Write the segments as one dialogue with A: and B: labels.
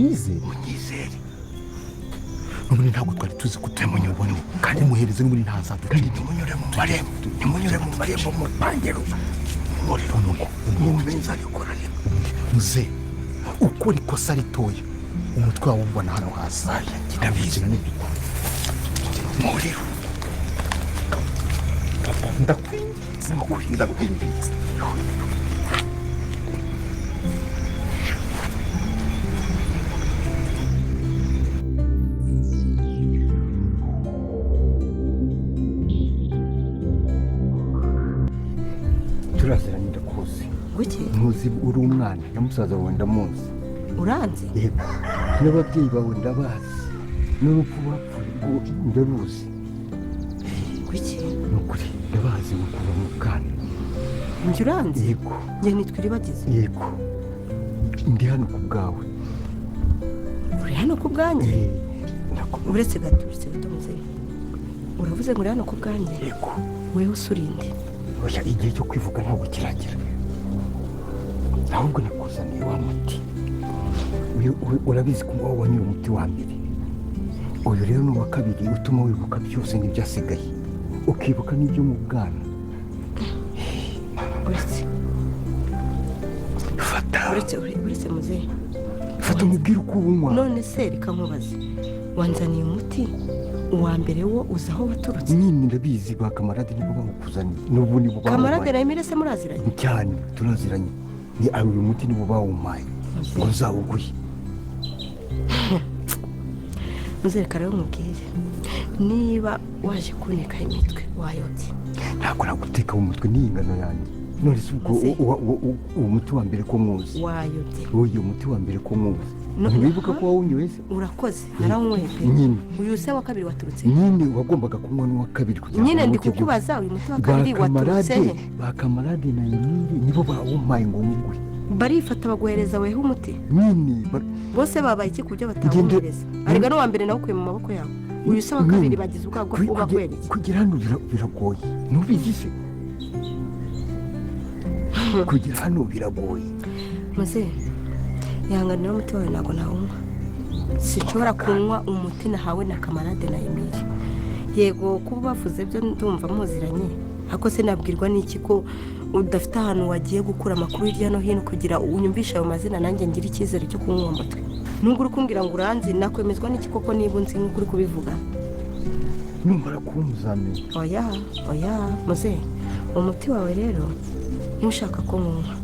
A: unyizere n'ubundi ntabwo twari tuzi ko utemunyobone kandi muhereze n'ubundi ntazadukira nimunyure mu marembo mu rupangero umuriro n'umwe nzabikora muze ukora ikosa ritoya umutwe wawe ubona hano hasi ndabizi umuriro ndakwinginze turaziranye ndakuzi
B: guki
A: muzi uri umwana na musaza wawe ndamuzi
B: uranzi
A: yego n'ababyeyi bawe ndabazi n'urupfu wapfuye ndaruzi
B: guki
A: nukuri ndabazi kuva mu bwana
B: njye uranzi
A: yego
B: njye nitwa Iribagiza
A: yego ndi hano ku bwawe
B: uri hano ku bwanjye uretse gato muzehe uravuze ngo uri hano ku bwanjye
A: yego
B: wewe usurinde
A: oya igihe cyo kwivuga ntabwo kiragira ahubwo nakuzaniye wa muti urabizi ko wowe wanyuye umuti wa mbere uyu rero ni uwa kabiri utuma wibuka byose n'ibyasigaye ukibuka n'ibyo mu bwana
B: uretse muzehe
A: fata umubwire uko uwunywa
B: none se reka nkubaze wanzaniye umuti uwa mbere wo uzi aho waturutse
A: nyine ndabizi ba kamarade nibo bawukuzaniye n'ubu nibo bawumaye
B: kamarade na Emile se muraziranye
A: cyane turaziranye ni uyu muti nibo bawumaye ngo nzawuguhe
B: muzereka rero mubwire niba waje kuneka imitwe wayotse
A: ntabwo naguteka mu mutwe n'ingano yanjye none se ubwo uwo muti wa mbere ko muzi
B: wayotse
A: uyu muti wa mbere ko muzi ntibibuka ko wawunyoye se
B: urakoze narawunyweye pe uyu se wa kabiri waturutse
A: nyine wagombaga kunywa n'uwa kabiri kugira
B: ngo nyine ndi kukubaza uyu muti wa kabiri waturutse he
A: ba kamarade na Emile nibo bawumaye ngo nguhe
B: barifata baguhereza weho umuti
A: nyine
B: bose babaye iki kubyo batawuhereza arega no wa mbere nawe ukuye mu maboko yawe uyu se wa kabiri bagize ubwabwo ubakweretse
A: kugira hano biragoye nubizi se kugira hano biragoye
B: muze yanganira umuti wawe ntabwo nawunywa sinshobora kunywa umuti nahawe na kamarade na Emile yego kuba bavuze byo ndumva muziranye ariko se nabwirwa n'iki ko udafite ahantu wagiye gukura amakuru hirya no hino kugira unyumvishe ayo mazina nanjye ngira icyizere cyo kunywa umutwe nubwo uri kumbwira ngo uranzi nakwemezwa n'iki koko niba unzi nk'uko uri kubivuga
A: numara kumuzamenya
B: oya muze umuti wawe rero niba ushaka ko munywa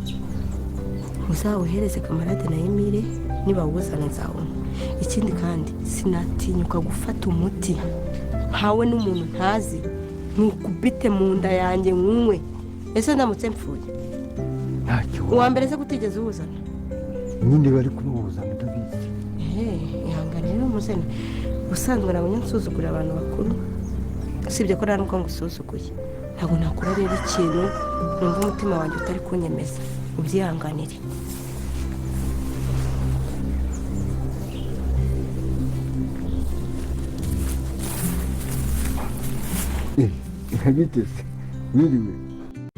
B: uzawuhereze kamarade na Emile niba wuzana nzawunywa ikindi kandi sinatinyuka gufata umuti hawe n'umuntu ntazi ntukubite mu nda yanjye nkunywe ese ndamutse mpfuye
A: ntacyo
B: uwa mbere se kutigeze uwuzana
A: nyine bari kumuwuzana ndabizi
B: ihangane rero muzene ubusanzwe nabonye nsuzugura abantu bakuru usibye ko nta n'ubwo ngo usuzuguye ntabwo nakora rero ikintu numva umutima wanjye utari kunyemeza ubyihanganire
A: nkabiteze wiriwe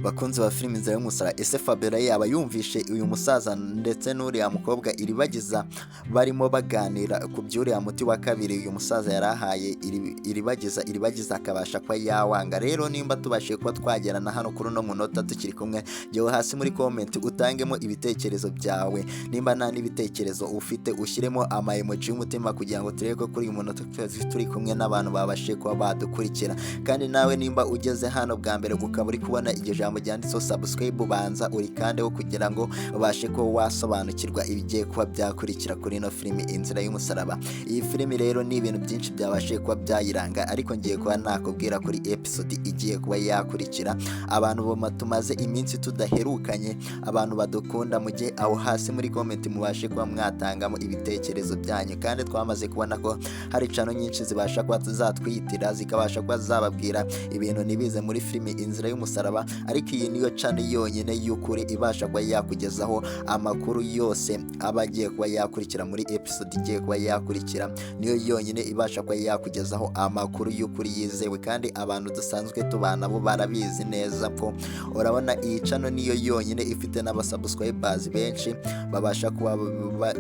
C: bakunzi ba filime INZIRA y'UMUSARABA ese Fabiola yaba yumvishe uyu musaza ndetse n'uriya mukobwa Iribagiza barimo baganira ku by'uriya muti wa kabiri uyu musaza yarahaye Iribagiza akabasha kwa yawanga rero nimba tubashiye kuba twagerana hano kuri no munota tukiri kumwe jyewe hasi muri comment utangemo ibitekerezo byawe nimba nta n'ibitekerezo ufite ushyiremo ama emoji y'umutima kugira ngo turebe ko kuri uyu munota turi kumwe n'abantu babashiye kuba badukurikira kandi nawe nimba ugeze hano bwa mbere ukaba uri kubona ijambo ryanditseho subscribe banza uri kandeho kugira ngo ubashe ko wasobanukirwa ibigiye kuba byakurikira kuri no filime INZIRA y'UMUSARABA iyi filime rero ni ibintu byinshi byabashe kuba byayiranga ariko ngiye kuba nakubwira kuri episode igiye kuba yakurikira abantu tumaze iminsi tudaherukanye abantu badukunda mu gihe aho hasi muri comment mubashe kuba mwatangamo ibitekerezo byanyu kandi twamaze kubona ko hari cano nyinshi zibasha kuba zatwitira zikabasha kuba zababwira ibintu nibize muri filime INZIRA y'UMUSARABA ariko ko iyi niyo cano yonyine y'ukuri ibasha kuba yakugezaho amakuru yose aba agiye kuba yakurikira muri episode igiye kuba yakurikira, niyo yonyine ibasha kuba yakugezaho amakuru y'ukuri yizewe, kandi abantu dusanzwe tubana bo barabizi neza ko urabona iyi cano niyo yonyine ifite n'abasubscribers benshi babasha kuba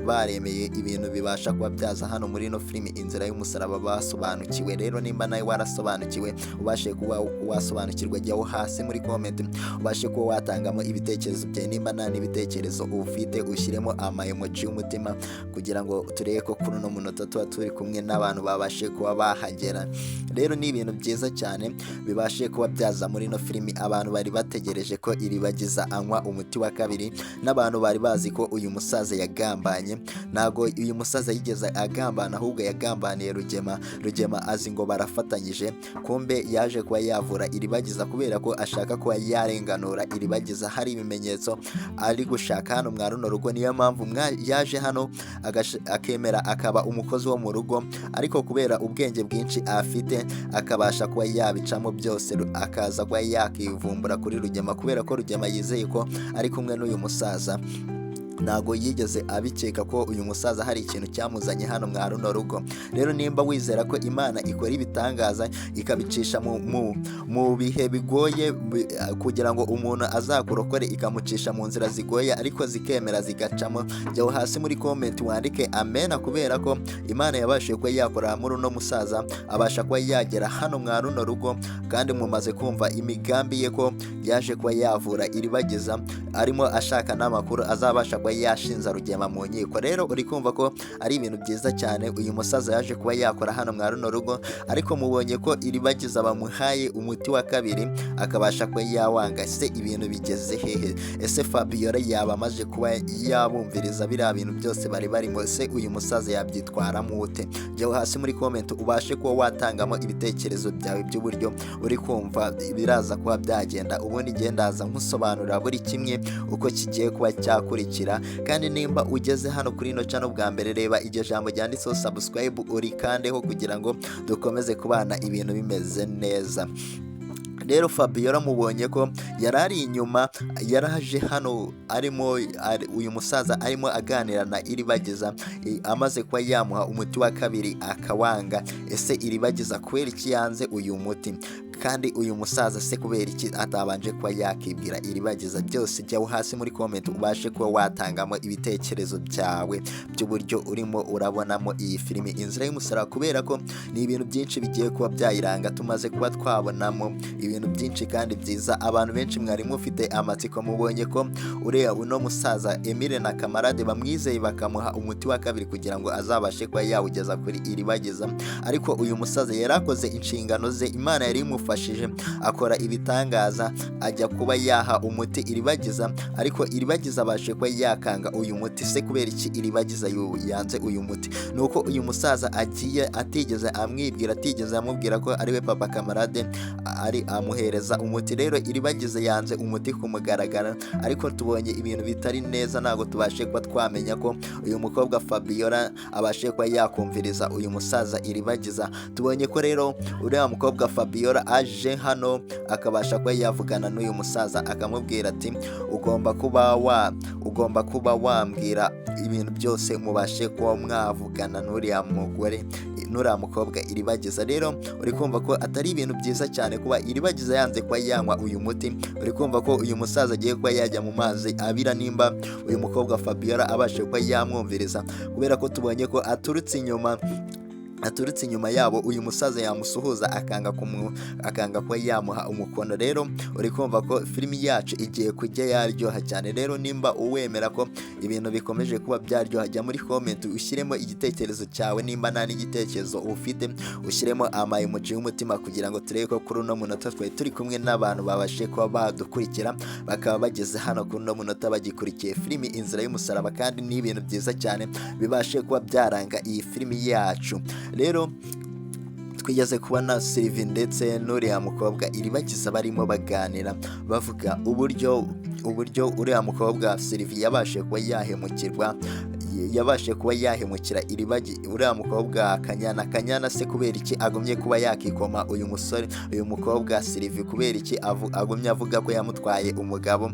C: baremeye ibintu bibasha kuba byaza hano muri ino filimi Inzira y'Umusaraba basobanukiwe. Rero nimba nawe warasobanukiwe ubashe kuba wasobanukirwa, jyaho hasi muri comment ubashe kuba watangamo ibitekerezo byawe, nimba nta n'ibitekerezo ufite ushyiremo emoji y'umutima kugira ngo turebe ko kuri uno munota tuba turi kumwe n'abantu babashe kuba bahagera. Rero ni ibintu byiza cyane bibashe kuba byaza muri ino filimi. Abantu bari bategereje ko iribagiza anywa umuti wa kabiri, n'abantu bari bazi ko uyu musaza yagambanye. Ntago uyu musaza yigeze agambana, ahubwo yagambaniye Rugema. Rugema azi ngo barafatanyije, kumbe yaje kuba yavura iribagiza kubera ko ashaka kuba yarenganura iribagiza. Hari ibimenyetso ari gushaka hano mwa runo rugo, niyo mpamvu yaje hano akemera akaba umukozi wo mu rugo, ariko kubera ubwenge bwinshi afite akabasha kuba yabicamo byose, akaza kuba yakivumbura kuri Rugema, kubera ko Rugema yizeye ko ari kumwe n'uyu musaza. Ntago yigeze abikeka ko uyu musaza hari ikintu cyamuzanye hano mwa runo rugo. Rero nimba wizera ko Imana ikora ibitangaza ikabicisha mu bihe bigoye kugira ngo umuntu azakurokore, ikamucisha mu nzira zigoye ariko zikemera zigacamo, jyaho hasi muri comment wandike amena, kubera ko Imana yabashije kuba yakora muri uno musaza abasha kuba yagera hano mwa runo rugo, kandi mumaze kumva imigambi ye ko yaje kuba yavura iribagiza, arimo ashaka n'amakuru azabasha kuba yashinza Rugema mu nkiko. Rero uri kumva ko ari ibintu byiza cyane uyu musaza yaje kuba yakora hano mwa runo rugo, ariko mubonye ko iribagiza bamuhaye umuti wa kabiri akabasha kuba yawanga. Se ibintu bigeze hehe? Ese Fabiola yaba amaze kuba yabumviriza biriya bintu byose bari barimo? Se uyu musaza yabyitwaramo ute? Jyaho hasi muri comment ubashe kuba watangamo ibitekerezo byawe by'uburyo uri kumva biraza kuba byagenda, ubundi ngendaza nkusobanurira buri kimwe uko kigiye kuba cyakurikira. Kandi nimba ugeze hano kuri ino channel bwa mbere, reba iryo jambo ryanditseho subscribe urikandeho kugira ngo dukomeze kubana ibintu bimeze neza. Rero Fabiola mubonye ko yarari inyuma, yaraje hano uyu musaza arimo aganira na iribagiza, amaze kuba yamuha umuti wa kabiri akawanga. Ese iribagiza kubera iki yanze uyu muti? Kandi uyu musaza se kubera iki atabanje kuba yakibwira iribagiza? Byose jyaho hasi muri comment ubashe kuba watangamo ibitekerezo byawe by'uburyo urimo urabonamo iyi filimi Inzira y'Umusaraba, kubera ko ni ibintu byinshi bigiye kuba byayiranga. Tumaze kuba twabonamo ibintu byinshi kandi byiza. Abantu benshi mwari mufite amatsiko, mubonye ko ureba uno musaza Emile na kamarade bamwizeye bakamuha umuti wa kabiri kugira ngo azabashe kuba yawugeza kuri iribagiza, ariko uyu musaza yarakoze inshingano ze. Imana yari imufashije akora ibitangaza, ajya kuba yaha umuti iribagiza, ariko iribagiza abashe kuba yakanga uyu muti. Se kubera iki iribagiza yanze uyu muti? Nuko uyu musaza agiye atigeze amwibwira, atigeze amubwira ko ari we papa kamarade ari amuhereza umuti. Rero iribagiza yanze umuti kumugaragara, ariko tubonye ibintu bitari neza. Ntago tubashe kuba twamenya ko uyu mukobwa Fabiola abashe kuba yakumviriza uyu musaza iribagiza. Tubonye ko rero uriya mukobwa Fabiola aje hano akabasha kuba yavugana n'uyu musaza, akamubwira ati ugomba kuba wambwira ibintu byose mubashe kuba mwavugana n'uriya mugore n'uriya mukobwa iribagiza. Rero uri kumva ko atari ibintu byiza cyane kuba iribagiza yanze kuba yanywa uyu muti. Uri kumva ko uyu musaza agiye kuba yajya mu mazi abira nimba uyu mukobwa Fabiola abashe kuba yamwumviriza, kubera ko tubonye ko aturutse inyuma yabo uyu musaza yamusuhuza akanga kuba yamuha umukono. Rero uri kumva ko filimi yacu igiye kujya yaryoha cyane. Rero nimba uwemera ko ibintu bikomeje kuba byaryoha, jya muri comment ushyiremo igitekerezo cyawe. Nimba nta n'igitekerezo ufite ushyiremo emoji y'umutima kugira ngo turebe ko kuri uno munota twari turi kumwe n'abantu babashe kuba badukurikira, bakaba bageze hano kuri uno munota bagikurikiye filimi Inzira y'Umusaraba, kandi ni ibintu byiza cyane bibashe kuba byaranga iyi filimi yacu. Rero twigeze kubona Sylvie ndetse n'uriya mukobwa iribagiza barimo baganira bavuga uburyo uriya mukobwa Sylvie yabashe kuba yahemukirwa, yabashe kuba yahemukira iribagi uriya mukobwa Kanyana se kubera iki agumye kuba yakikoma uyu mukobwa Sylvie kubera iki agumye avuga ko yamutwaye umugabo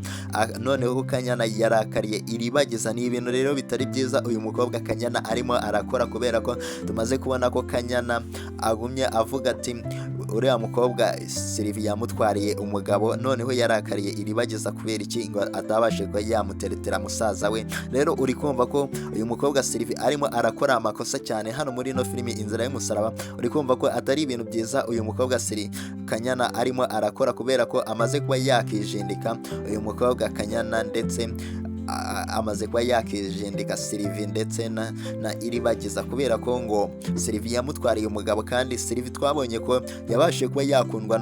C: noneho Kanyana yarakariye iribagiza. Ni ibintu rero bitari byiza uyu mukobwa Kanyana arimo arakora kubera ko tumaze kubona ko Kanyana agumye avuga ati uriya mukobwa Sylvie yamutwariye umugabo, noneho yarakariye iribagiza kubera iki ngo atabashe kuba yamuteretera musaza we. Rero uri kumva ko uyu mukobwa Sylvie arimo arakora amakosa cyane hano muri ino filimi Inzira y'Umusaraba. Uri kumva ko atari ibintu byiza uyu mukobwa Kanyana arimo arakora kubera ko amaze kuba yakijindika uyu mukobwa Kanyana, ndetse amaze kuba yakijindika Sylvie ndetse na iribagiza kubera ko ngo Sylvie yamutwariye umugabo, kandi Sylvie twabonye ko yabashe kuba yakundwa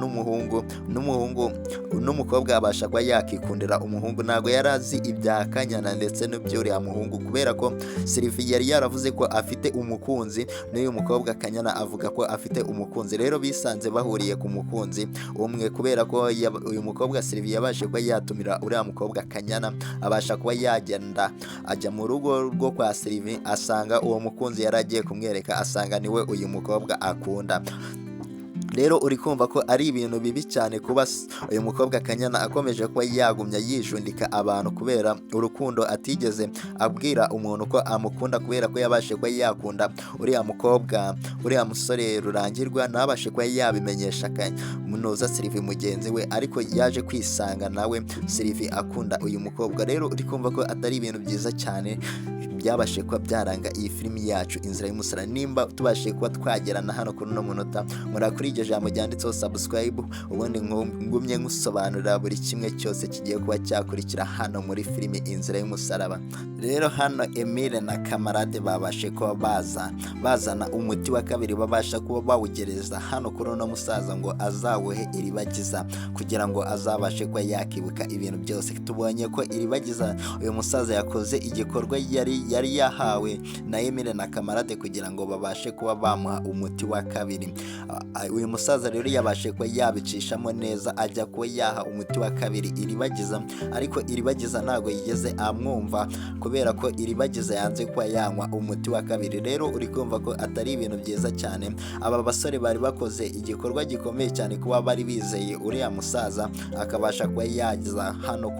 C: n'umukobwa abasha kuba yakikundira umuhungu. Ntabwo yari azi ibya Kanyana ndetse n'iby'uriya muhungu kubera ko Sylvie yari yaravuze ko afite umukunzi, n'uyu mukobwa Kanyana avuga ko afite umukunzi. Rero bisanze bahuriye ku mukunzi umwe kubera ko uyu mukobwa Sylvie yabashe kuba yatumira uriya mukobwa Kanyana, abasha kuba yagenda ajya mu rugo rwo kwa Sylvie, asanga uwo mukunzi yari agiye kumwereka, asanga niwe uyu mukobwa akunda. Rero uri kumva ko ari ibintu bibi cyane kuba uyu mukobwa Kanyana akomeje kuba yagumya yijundika abantu kubera urukundo atigeze abwira umuntu ko amukunda, kubera ko yabashe kuba yakunda uriya musore Rurangirwa, ntabashe kuba yabimenyesha munoza Sylvie mugenzi we, ariko yaje kwisanga nawe Sylvie akunda uyu mukobwa. Rero uri kumva ko atari ibintu byiza cyane byabashe kuba byaranga iyi filimi yacu Inzira y'Umusaraba. Nimba tubashe kuba twagerana hano kuri uno munota, murakuri iryo jambo ryanditseho subscribe, ubundi ngumye nkusobanurira buri kimwe cyose kigiye kuba cyakurikira hano muri filimi Inzira y'Umusaraba. Rero hano Emile na kamarade babashe kuba bazana umuti wa kabiri, babasha kuba bawugereza hano kuri uno musaza ngo azawuhe iribagiza kugira ngo azabashe kuba yakibuka ibintu byose. Tubonye ko iribagiza uyu musaza yakoze igikorwa yari yahawe na Emile na kamarade kugira ngo babashe kuba bamuha umuti wa kabiri. Uyu musaza rero yabashe kuba yabicishamo neza, ajya kuba yaha umuti wa kabiri iribagiza, ariko iribagiza ntabwo yigeze amwumva kubera ko iribagiza yanze kuba yanywa umuti wa kabiri. Rero uri kumva ko atari ibintu byiza cyane. Aba basore bari bakoze igikorwa gikomeye cyane kuba bari bizeye uriya musaza akabasha kuba yageza hano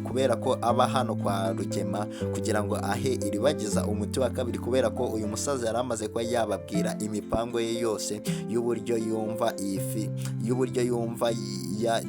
C: kubera ko aba hano kwa Rugema kugira ngo ahe iribagiza umuti wa kabiri, kubera ko uyu musaza yari amaze kuba yababwira imipango ye yose y'uburyo yumva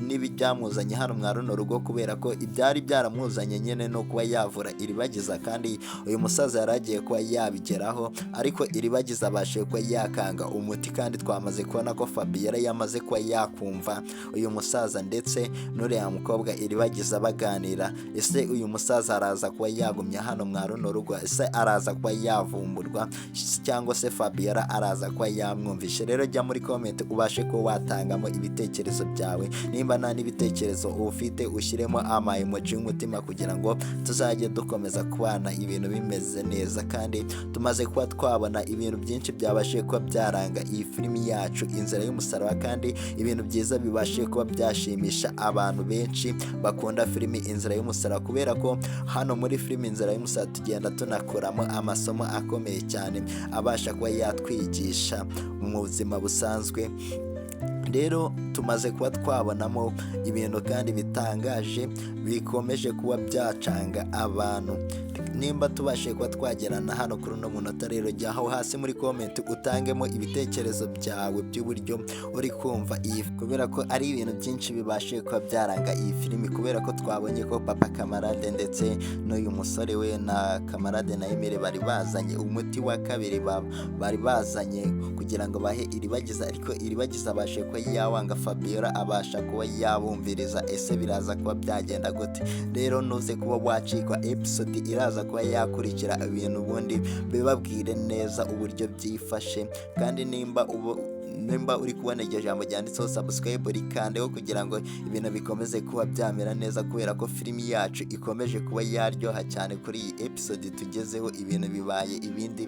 C: n'ibyamuzanye hano mwa runo rugo, kubera ko ibyari byaramuzanye nyine no kuba yavura iribagiza, kandi uyu musaza yari agiye kuba yabigeraho, ariko iribagiza abashe kuba yakanga umuti. Kandi twamaze kubona ko Fabiola yamaze kuba yakumva uyu musaza ndetse n'uriya mukobwa iribagiza baganira. Ese uyu musaza araza kuba yagumya hano mwa runo rugo? Ese araza kuba yavumburwa cyangwa se Fabiola araza kuba yamwumvishe? Rero jya muri comment ubashe ko watangamo ibitekerezo byawe. Nimba nta n'ibitekerezo ufite ushyiremo emoji y'umutima kugira ngo tuzajye dukomeza kubana ibintu bimeze neza. Kandi tumaze kuba twabona ibintu byinshi byabashe kuba byaranga iyi filimi yacu Inzira y'Umusaraba, kandi ibintu byiza bibashe kuba byashimisha abantu benshi bakunda filimi Inzira y'Umusaraba, kubera ko hano muri filimi Inzira y'Umusaraba tugenda tunakuramo amasomo akomeye cyane abasha kuba yatwigisha mu buzima busanzwe. Rero tumaze kuba twabonamo ibintu kandi bitangaje bikomeje kuba byacanga abantu. Nimba tubashe kuba twagerana hano kuri uno munota, rero jyaho hasi muri comment utangemo ibitekerezo byawe by'uburyo uri kumva iyi, kubera ko ari ibintu byinshi bibashe kuba byaranga iyi filimi, kubera ko twabonye ko papa kamarade ndetse n'uyu musore we na kamarade na Emile bari bazanye umuti wa kabiri, bari bazanye kugira ngo bahe iribagiza, ariko iribagiza abashe kuba yawanga, Fabiola abasha kuba yabumviriza. Ese biraza kuba byagenda gute? Rero nuze kuba wacikwa episode iraza kuba yakurikira ibintu, ubundi bibabwire neza uburyo byifashe. Kandi nimba uri kubona iryo jambo ryanditseho subscribe rikandeho kugira ngo ibintu bikomeze kuba byamera neza, kubera ko filimi yacu ikomeje kuba yaryoha cyane. Kuri iyi episode tugezeho ibintu bibaye ibindi